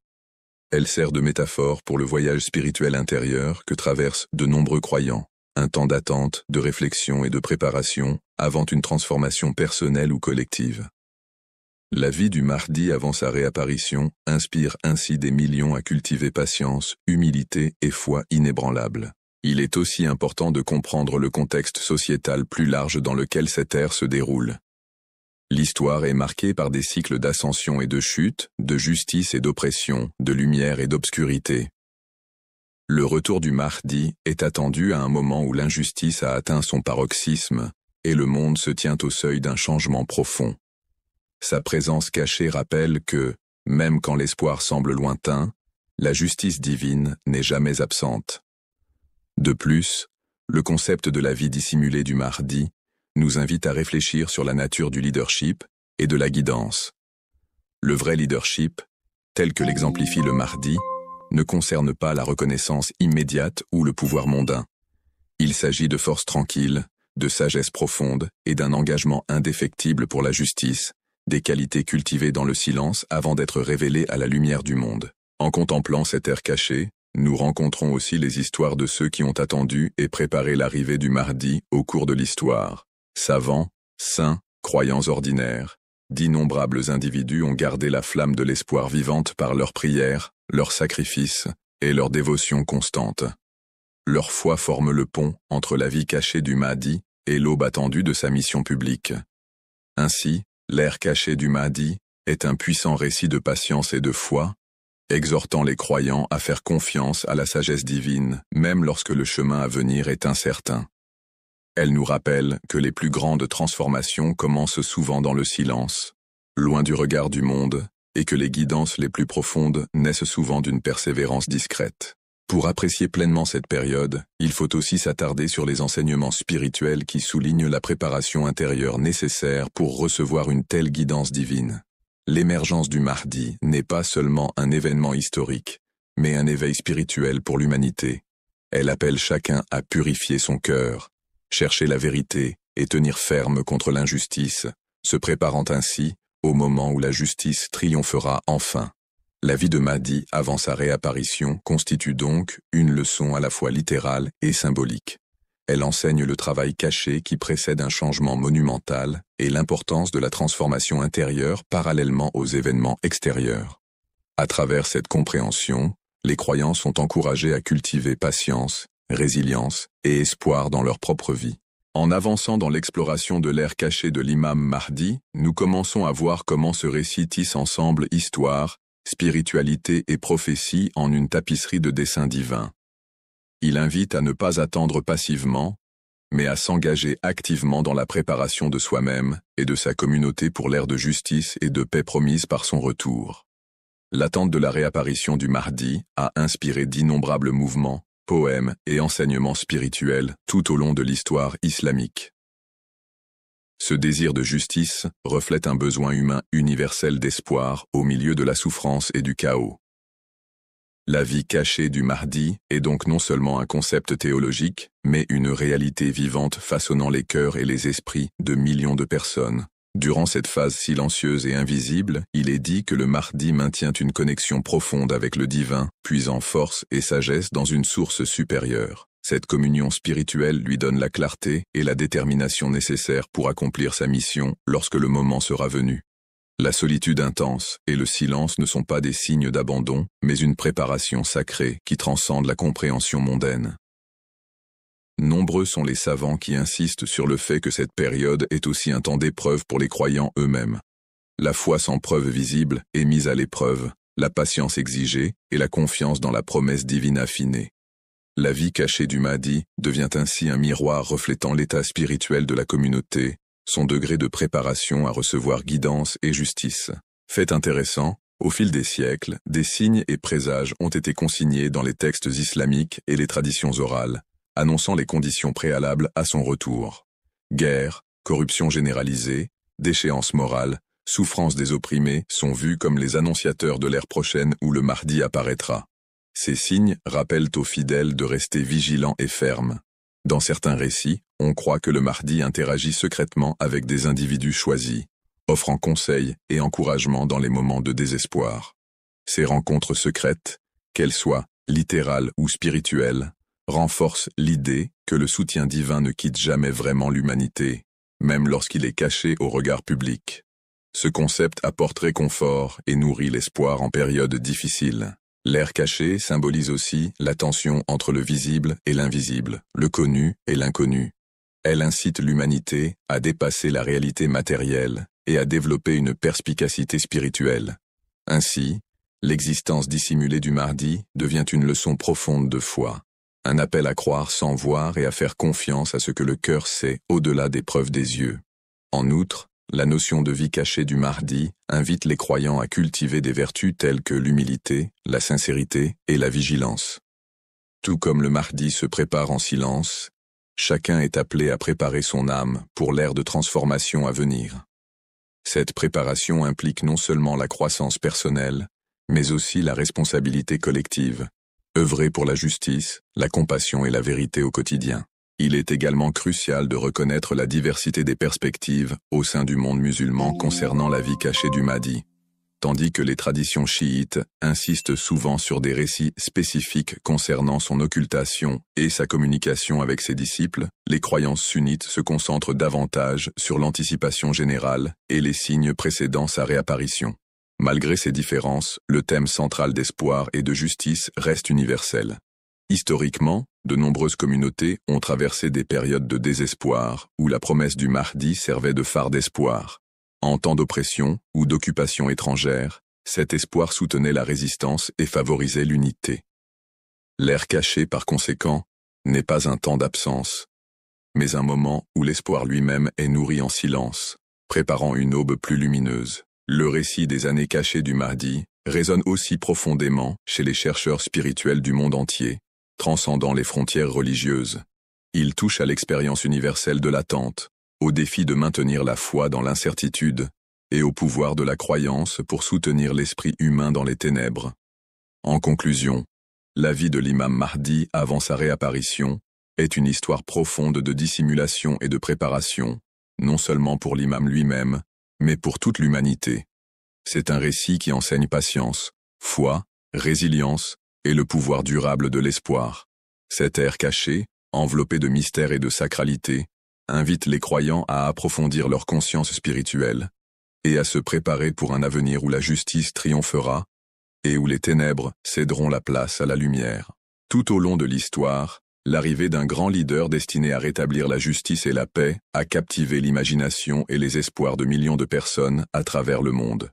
Elle sert de métaphore pour le voyage spirituel intérieur que traversent de nombreux croyants, un temps d'attente, de réflexion et de préparation avant une transformation personnelle ou collective. La vie du Mahdi avant sa réapparition inspire ainsi des millions à cultiver patience, humilité et foi inébranlable. Il est aussi important de comprendre le contexte sociétal plus large dans lequel cette ère se déroule. L'histoire est marquée par des cycles d'ascension et de chute, de justice et d'oppression, de lumière et d'obscurité. Le retour du Mahdi est attendu à un moment où l'injustice a atteint son paroxysme et le monde se tient au seuil d'un changement profond. Sa présence cachée rappelle que, même quand l'espoir semble lointain, la justice divine n'est jamais absente. De plus, le concept de la vie dissimulée du Mahdi nous invite à réfléchir sur la nature du leadership et de la guidance. Le vrai leadership, tel que l'exemplifie le Mahdi, ne concerne pas la reconnaissance immédiate ou le pouvoir mondain. Il s'agit de force tranquille, de sagesse profonde et d'un engagement indéfectible pour la justice, des qualités cultivées dans le silence avant d'être révélées à la lumière du monde. En contemplant cette ère cachée, nous rencontrons aussi les histoires de ceux qui ont attendu et préparé l'arrivée du Mahdi au cours de l'histoire. Savants, saints, croyants ordinaires, d'innombrables individus ont gardé la flamme de l'espoir vivante par leurs prières, leurs sacrifices et leur dévotion constante. Leur foi forme le pont entre la vie cachée du Mahdi et l'aube attendue de sa mission publique. Ainsi, l'ère cachée du Mahdi est un puissant récit de patience et de foi, exhortant les croyants à faire confiance à la sagesse divine, même lorsque le chemin à venir est incertain. Elle nous rappelle que les plus grandes transformations commencent souvent dans le silence, loin du regard du monde, et que les guidances les plus profondes naissent souvent d'une persévérance discrète. Pour apprécier pleinement cette période, il faut aussi s'attarder sur les enseignements spirituels qui soulignent la préparation intérieure nécessaire pour recevoir une telle guidance divine. L'émergence du Mahdi n'est pas seulement un événement historique, mais un éveil spirituel pour l'humanité. Elle appelle chacun à purifier son cœur, chercher la vérité et tenir ferme contre l'injustice, se préparant ainsi au moment où la justice triomphera enfin. La vie de Mahdi avant sa réapparition constitue donc une leçon à la fois littérale et symbolique. Elle enseigne le travail caché qui précède un changement monumental et l'importance de la transformation intérieure parallèlement aux événements extérieurs. À travers cette compréhension, les croyants sont encouragés à cultiver patience, résilience et espoir dans leur propre vie. En avançant dans l'exploration de l'ère cachée de l'imam Mahdi, nous commençons à voir comment ce récit tisse ensemble histoire, spiritualité et prophétie en une tapisserie de dessins divins. Il invite à ne pas attendre passivement, mais à s'engager activement dans la préparation de soi-même et de sa communauté pour l'ère de justice et de paix promise par son retour. L'attente de la réapparition du Mahdi a inspiré d'innombrables mouvements, poèmes et enseignements spirituels tout au long de l'histoire islamique. Ce désir de justice reflète un besoin humain universel d'espoir au milieu de la souffrance et du chaos. La vie cachée du Mahdi est donc non seulement un concept théologique, mais une réalité vivante façonnant les cœurs et les esprits de millions de personnes. Durant cette phase silencieuse et invisible, il est dit que le Mahdi maintient une connexion profonde avec le divin, puisant force et sagesse dans une source supérieure. Cette communion spirituelle lui donne la clarté et la détermination nécessaires pour accomplir sa mission lorsque le moment sera venu. La solitude intense et le silence ne sont pas des signes d'abandon, mais une préparation sacrée qui transcende la compréhension mondaine. Nombreux sont les savants qui insistent sur le fait que cette période est aussi un temps d'épreuve pour les croyants eux-mêmes. La foi sans preuve visible est mise à l'épreuve, la patience exigée et la confiance dans la promesse divine affinée. La vie cachée du Mahdi devient ainsi un miroir reflétant l'état spirituel de la communauté, son degré de préparation à recevoir guidance et justice. Fait intéressant, au fil des siècles, des signes et présages ont été consignés dans les textes islamiques et les traditions orales, annonçant les conditions préalables à son retour. Guerre, corruption généralisée, déchéance morale, souffrance des opprimés sont vus comme les annonciateurs de l'ère prochaine où le Mahdi apparaîtra. Ces signes rappellent aux fidèles de rester vigilants et fermes. Dans certains récits, on croit que le Mahdi interagit secrètement avec des individus choisis, offrant conseils et encouragement dans les moments de désespoir. Ces rencontres secrètes, qu'elles soient littérales ou spirituelles, renforcent l'idée que le soutien divin ne quitte jamais vraiment l'humanité, même lorsqu'il est caché au regard public. Ce concept apporte réconfort et nourrit l'espoir en période difficile. L'ère cachée symbolise aussi la tension entre le visible et l'invisible, le connu et l'inconnu. Elle incite l'humanité à dépasser la réalité matérielle et à développer une perspicacité spirituelle. Ainsi, l'existence dissimulée du Mahdi devient une leçon profonde de foi, un appel à croire sans voir et à faire confiance à ce que le cœur sait au-delà des preuves des yeux. En outre, la notion de vie cachée du Mahdi invite les croyants à cultiver des vertus telles que l'humilité, la sincérité et la vigilance. Tout comme le Mahdi se prépare en silence, chacun est appelé à préparer son âme pour l'ère de transformation à venir. Cette préparation implique non seulement la croissance personnelle, mais aussi la responsabilité collective, œuvrer pour la justice, la compassion et la vérité au quotidien. Il est également crucial de reconnaître la diversité des perspectives au sein du monde musulman concernant la vie cachée du Mahdi. Tandis que les traditions chiites insistent souvent sur des récits spécifiques concernant son occultation et sa communication avec ses disciples, les croyances sunnites se concentrent davantage sur l'anticipation générale et les signes précédant sa réapparition. Malgré ces différences, le thème central d'espoir et de justice reste universel. Historiquement, de nombreuses communautés ont traversé des périodes de désespoir où la promesse du Mahdi servait de phare d'espoir. En temps d'oppression ou d'occupation étrangère, cet espoir soutenait la résistance et favorisait l'unité. L'ère cachée, par conséquent, n'est pas un temps d'absence, mais un moment où l'espoir lui-même est nourri en silence, préparant une aube plus lumineuse. Le récit des années cachées du Mahdi résonne aussi profondément chez les chercheurs spirituels du monde entier, transcendant les frontières religieuses. Il touche à l'expérience universelle de l'attente, au défi de maintenir la foi dans l'incertitude, et au pouvoir de la croyance pour soutenir l'esprit humain dans les ténèbres. En conclusion, la vie de l'imam Mahdi avant sa réapparition est une histoire profonde de dissimulation et de préparation, non seulement pour l'imam lui-même, mais pour toute l'humanité. C'est un récit qui enseigne patience, foi, résilience et le pouvoir durable de l'espoir. Cette ère cachée, enveloppée de mystère et de sacralité, invite les croyants à approfondir leur conscience spirituelle et à se préparer pour un avenir où la justice triomphera et où les ténèbres céderont la place à la lumière. Tout au long de l'histoire, L'arrivée d'un grand leader destiné à rétablir la justice et la paix a captivé l'imagination et les espoirs de millions de personnes à travers le monde.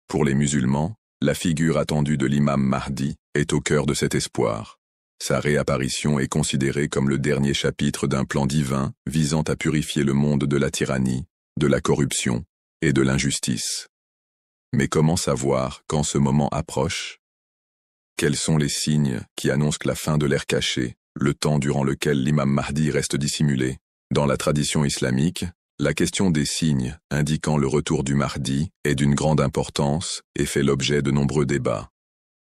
Pour les musulmans, la figure attendue de l'imam Mahdi est au cœur de cet espoir. Sa réapparition est considérée comme le dernier chapitre d'un plan divin visant à purifier le monde de la tyrannie, de la corruption et de l'injustice. Mais comment savoir quand ce moment approche? Quels sont les signes qui annoncent la fin de l'ère cachée, le temps durant lequel l'imam Mahdi reste dissimulé? Dans la tradition islamique, la question des signes indiquant le retour du Mahdi est d'une grande importance et fait l'objet de nombreux débats.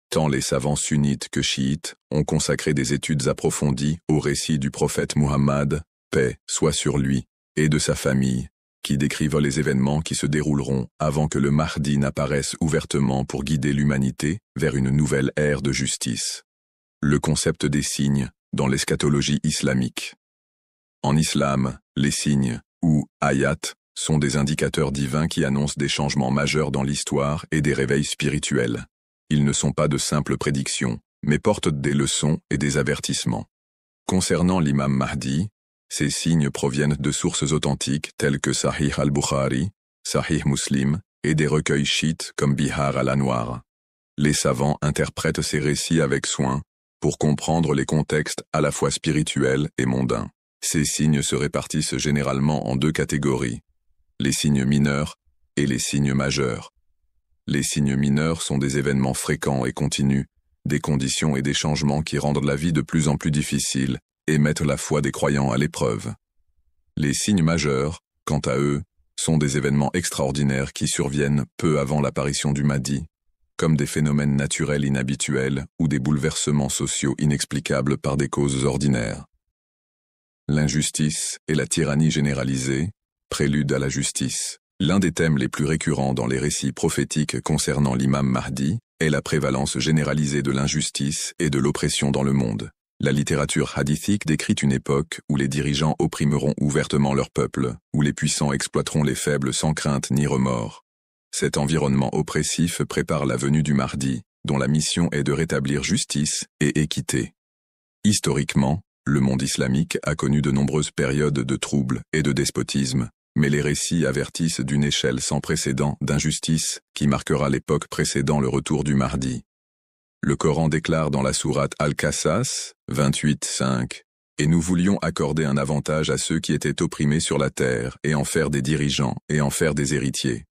Tant les savants sunnites que chiites ont consacré des études approfondies au récit du prophète Muhammad, paix soit sur lui, et de sa famille, qui décrivent les événements qui se dérouleront avant que le Mahdi n'apparaisse ouvertement pour guider l'humanité vers une nouvelle ère de justice. Le concept des signes dans l'eschatologie islamique. En islam, les signes, ou ayat, sont des indicateurs divins qui annoncent des changements majeurs dans l'histoire et des réveils spirituels. Ils ne sont pas de simples prédictions, mais portent des leçons et des avertissements. Concernant l'imam Mahdi, ces signes proviennent de sources authentiques telles que Sahih al-Bukhari, Sahih Muslim et des recueils chiites comme Bihar al-Anwar. Les savants interprètent ces récits avec soin pour comprendre les contextes à la fois spirituels et mondains. Ces signes se répartissent généralement en deux catégories, les signes mineurs et les signes majeurs. Les signes mineurs sont des événements fréquents et continus, des conditions et des changements qui rendent la vie de plus en plus difficile et mettent la foi des croyants à l'épreuve. Les signes majeurs, quant à eux, sont des événements extraordinaires qui surviennent peu avant l'apparition du Mahdi, comme des phénomènes naturels inhabituels ou des bouleversements sociaux inexplicables par des causes ordinaires. L'injustice et la tyrannie généralisée, prélude à la justice. L'un des thèmes les plus récurrents dans les récits prophétiques concernant l'imam Mahdi est la prévalence généralisée de l'injustice et de l'oppression dans le monde. La littérature hadithique décrit une époque où les dirigeants opprimeront ouvertement leur peuple, où les puissants exploiteront les faibles sans crainte ni remords. Cet environnement oppressif prépare la venue du Mahdi, dont la mission est de rétablir justice et équité. Historiquement, le monde islamique a connu de nombreuses périodes de troubles et de despotisme, mais les récits avertissent d'une échelle sans précédent d'injustice qui marquera l'époque précédant le retour du Mahdi. Le Coran déclare dans la sourate Al-Qasas, 28:5, « Et nous voulions accorder un avantage à ceux qui étaient opprimés sur la terre et en faire des dirigeants et en faire des héritiers. »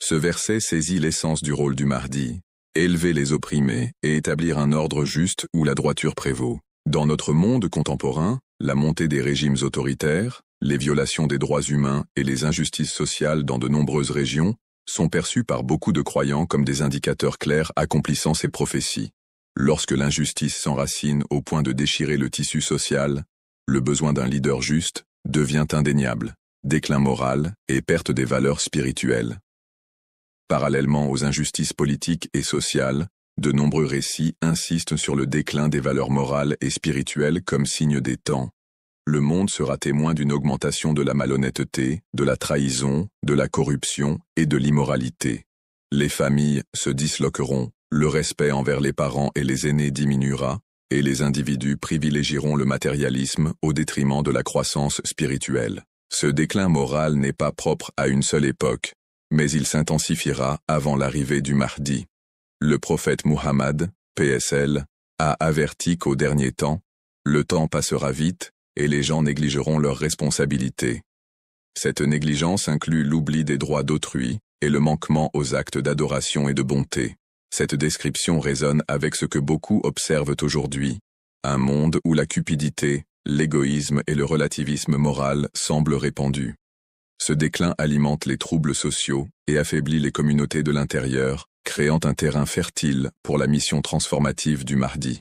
Ce verset saisit l'essence du rôle du Mahdi, élever les opprimés et établir un ordre juste où la droiture prévaut. Dans notre monde contemporain, la montée des régimes autoritaires, les violations des droits humains et les injustices sociales dans de nombreuses régions sont perçues par beaucoup de croyants comme des indicateurs clairs accomplissant ces prophéties. Lorsque l'injustice s'enracine au point de déchirer le tissu social, le besoin d'un leader juste devient indéniable, déclin moral et perte des valeurs spirituelles. Parallèlement aux injustices politiques et sociales, de nombreux récits insistent sur le déclin des valeurs morales et spirituelles comme signe des temps. Le monde sera témoin d'une augmentation de la malhonnêteté, de la trahison, de la corruption et de l'immoralité. Les familles se disloqueront, le respect envers les parents et les aînés diminuera, et les individus privilégieront le matérialisme au détriment de la croissance spirituelle. Ce déclin moral n'est pas propre à une seule époque, mais il s'intensifiera avant l'arrivée du Mahdi. Le prophète Muhammad, PSL, a averti qu'au dernier temps, le temps passera vite et les gens négligeront leurs responsabilités. Cette négligence inclut l'oubli des droits d'autrui et le manquement aux actes d'adoration et de bonté. Cette description résonne avec ce que beaucoup observent aujourd'hui, un monde où la cupidité, l'égoïsme et le relativisme moral semblent répandus. Ce déclin alimente les troubles sociaux et affaiblit les communautés de l'intérieur, créant un terrain fertile pour la mission transformative du Mahdi.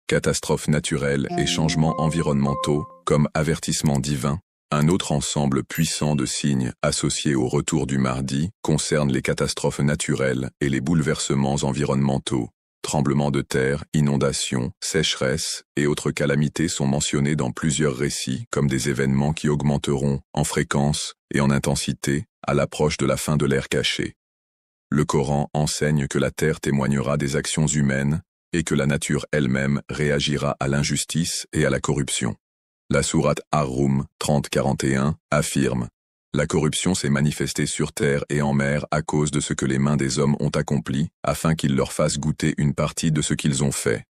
Catastrophes naturelles et changements environnementaux, comme avertissement divin, un autre ensemble puissant de signes associés au retour du Mahdi concerne les catastrophes naturelles et les bouleversements environnementaux. Tremblements de terre, inondations, sécheresses et autres calamités sont mentionnés dans plusieurs récits comme des événements qui augmenteront en fréquence et en intensité à l'approche de la fin de l'ère cachée. Le Coran enseigne que la terre témoignera des actions humaines et que la nature elle-même réagira à l'injustice et à la corruption. La sourate Ar-Rum 30-41 affirme « La corruption s'est manifestée sur terre et en mer à cause de ce que les mains des hommes ont accompli, afin qu'ils leur fassent goûter une partie de ce qu'ils ont fait. »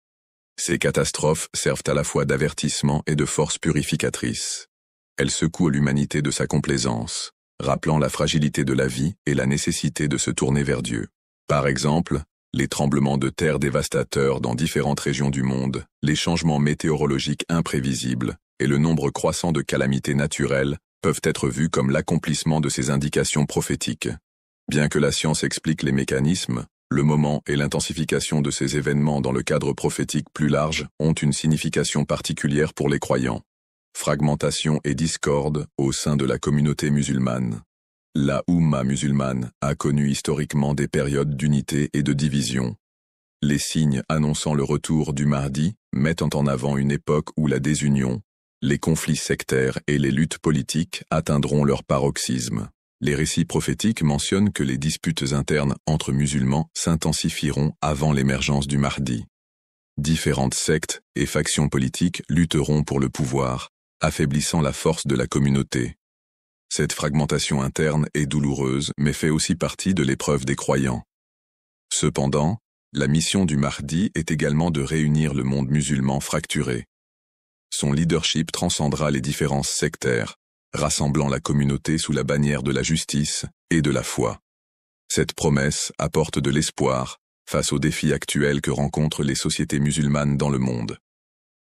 Ces catastrophes servent à la fois d'avertissement et de force purificatrice. Elles secouent l'humanité de sa complaisance, rappelant la fragilité de la vie et la nécessité de se tourner vers Dieu. Par exemple, les tremblements de terre dévastateurs dans différentes régions du monde, les changements météorologiques imprévisibles et le nombre croissant de calamités naturelles peuvent être vus comme l'accomplissement de ces indications prophétiques. Bien que la science explique les mécanismes, le moment et l'intensification de ces événements dans le cadre prophétique plus large ont une signification particulière pour les croyants. Fragmentation et discorde au sein de la communauté musulmane. La Oumma musulmane a connu historiquement des périodes d'unité et de division. Les signes annonçant le retour du Mahdi mettent en avant une époque où la désunion, les conflits sectaires et les luttes politiques atteindront leur paroxysme. Les récits prophétiques mentionnent que les disputes internes entre musulmans s'intensifieront avant l'émergence du Mahdi. Différentes sectes et factions politiques lutteront pour le pouvoir, affaiblissant la force de la communauté. Cette fragmentation interne est douloureuse mais fait aussi partie de l'épreuve des croyants. Cependant, la mission du Mahdi est également de réunir le monde musulman fracturé. Son leadership transcendra les différences sectaires, rassemblant la communauté sous la bannière de la justice et de la foi. Cette promesse apporte de l'espoir face aux défis actuels que rencontrent les sociétés musulmanes dans le monde.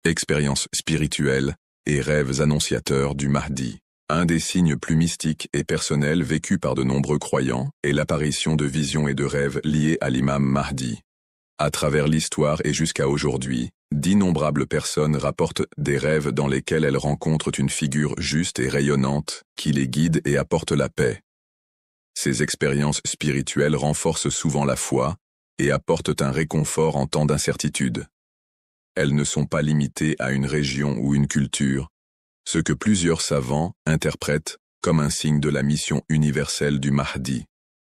Expériences spirituelles et rêves annonciateurs du Mahdi. Un des signes plus mystiques et personnels vécus par de nombreux croyants est l'apparition de visions et de rêves liés à l'imam Mahdi. À travers l'histoire et jusqu'à aujourd'hui, d'innombrables personnes rapportent des rêves dans lesquels elles rencontrent une figure juste et rayonnante qui les guide et apporte la paix. Ces expériences spirituelles renforcent souvent la foi et apportent un réconfort en temps d'incertitude. Elles ne sont pas limitées à une région ou une culture, ce que plusieurs savants interprètent comme un signe de la mission universelle du Mahdi.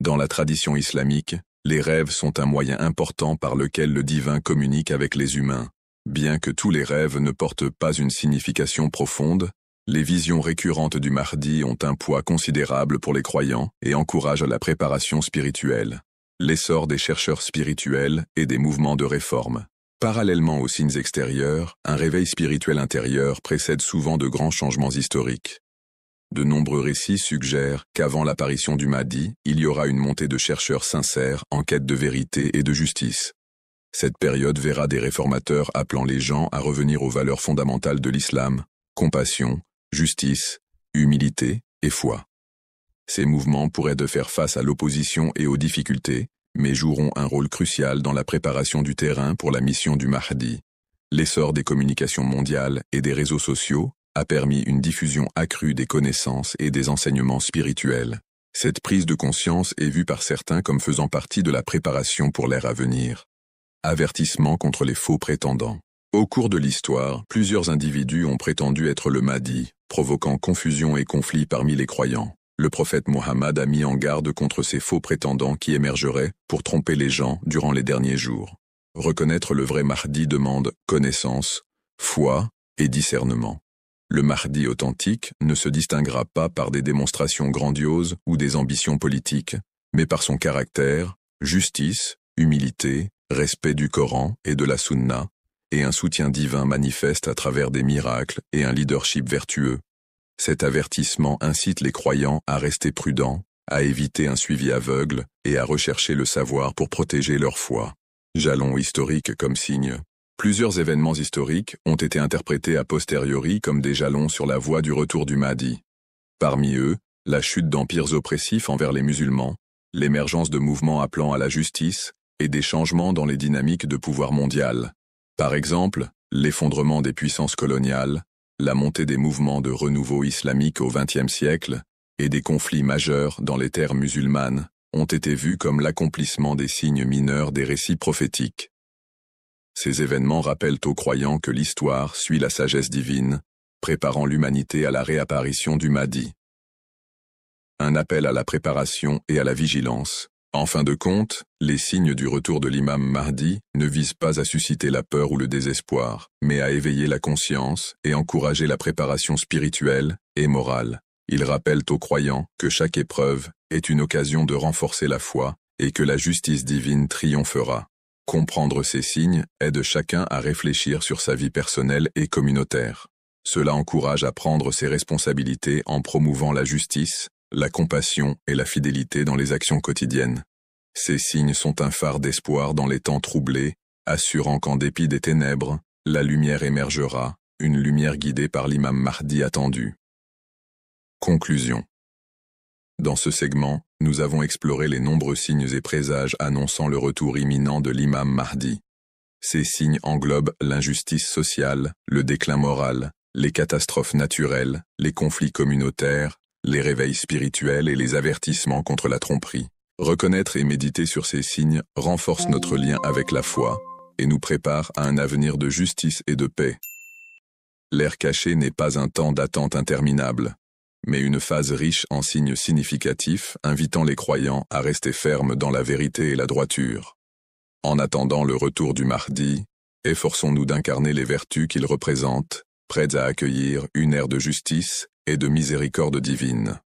Dans la tradition islamique, les rêves sont un moyen important par lequel le divin communique avec les humains. Bien que tous les rêves ne portent pas une signification profonde, les visions récurrentes du Mahdi ont un poids considérable pour les croyants et encouragent la préparation spirituelle, l'essor des chercheurs spirituels et des mouvements de réforme. Parallèlement aux signes extérieurs, un réveil spirituel intérieur précède souvent de grands changements historiques. De nombreux récits suggèrent qu'avant l'apparition du Mahdi, il y aura une montée de chercheurs sincères en quête de vérité et de justice. Cette période verra des réformateurs appelant les gens à revenir aux valeurs fondamentales de l'islam, compassion, justice, humilité et foi. Ces mouvements pourraient de faire face à l'opposition et aux difficultés, mais joueront un rôle crucial dans la préparation du terrain pour la mission du Mahdi. L'essor des communications mondiales et des réseaux sociaux a permis une diffusion accrue des connaissances et des enseignements spirituels. Cette prise de conscience est vue par certains comme faisant partie de la préparation pour l'ère à venir. Avertissement contre les faux prétendants. Au cours de l'histoire, plusieurs individus ont prétendu être le Mahdi, provoquant confusion et conflits parmi les croyants. Le prophète Mohammed a mis en garde contre ces faux prétendants qui émergeraient pour tromper les gens durant les derniers jours. Reconnaître le vrai Mahdi demande connaissance, foi et discernement. Le Mahdi authentique ne se distinguera pas par des démonstrations grandioses ou des ambitions politiques, mais par son caractère, justice, humilité, respect du Coran et de la Sunna, et un soutien divin manifeste à travers des miracles et un leadership vertueux. Cet avertissement incite les croyants à rester prudents, à éviter un suivi aveugle et à rechercher le savoir pour protéger leur foi. Jalons historiques comme signe. Plusieurs événements historiques ont été interprétés a posteriori comme des jalons sur la voie du retour du Mahdi. Parmi eux, la chute d'empires oppressifs envers les musulmans, l'émergence de mouvements appelant à la justice et des changements dans les dynamiques de pouvoir mondial. Par exemple, l'effondrement des puissances coloniales, la montée des mouvements de renouveau islamique au XXe siècle et des conflits majeurs dans les terres musulmanes ont été vus comme l'accomplissement des signes mineurs des récits prophétiques. Ces événements rappellent aux croyants que l'histoire suit la sagesse divine, préparant l'humanité à la réapparition du Mahdi. Un appel à la préparation et à la vigilance. En fin de compte, les signes du retour de l'imam Mahdi ne visent pas à susciter la peur ou le désespoir, mais à éveiller la conscience et encourager la préparation spirituelle et morale. Ils rappellent aux croyants que chaque épreuve est une occasion de renforcer la foi et que la justice divine triomphera. Comprendre ces signes aide chacun à réfléchir sur sa vie personnelle et communautaire. Cela encourage à prendre ses responsabilités en promouvant la justice, la compassion et la fidélité dans les actions quotidiennes. Ces signes sont un phare d'espoir dans les temps troublés, assurant qu'en dépit des ténèbres, la lumière émergera, une lumière guidée par l'imam Mahdi attendu. Conclusion. Dans ce segment, nous avons exploré les nombreux signes et présages annonçant le retour imminent de l'imam Mahdi. Ces signes englobent l'injustice sociale, le déclin moral, les catastrophes naturelles, les conflits communautaires, les réveils spirituels et les avertissements contre la tromperie. Reconnaître et méditer sur ces signes renforce notre lien avec la foi et nous prépare à un avenir de justice et de paix. L'ère cachée n'est pas un temps d'attente interminable, mais une phase riche en signes significatifs invitant les croyants à rester fermes dans la vérité et la droiture. En attendant le retour du Mahdi, efforçons-nous d'incarner les vertus qu'il représente, prêtes à accueillir une ère de justice et de miséricorde divine.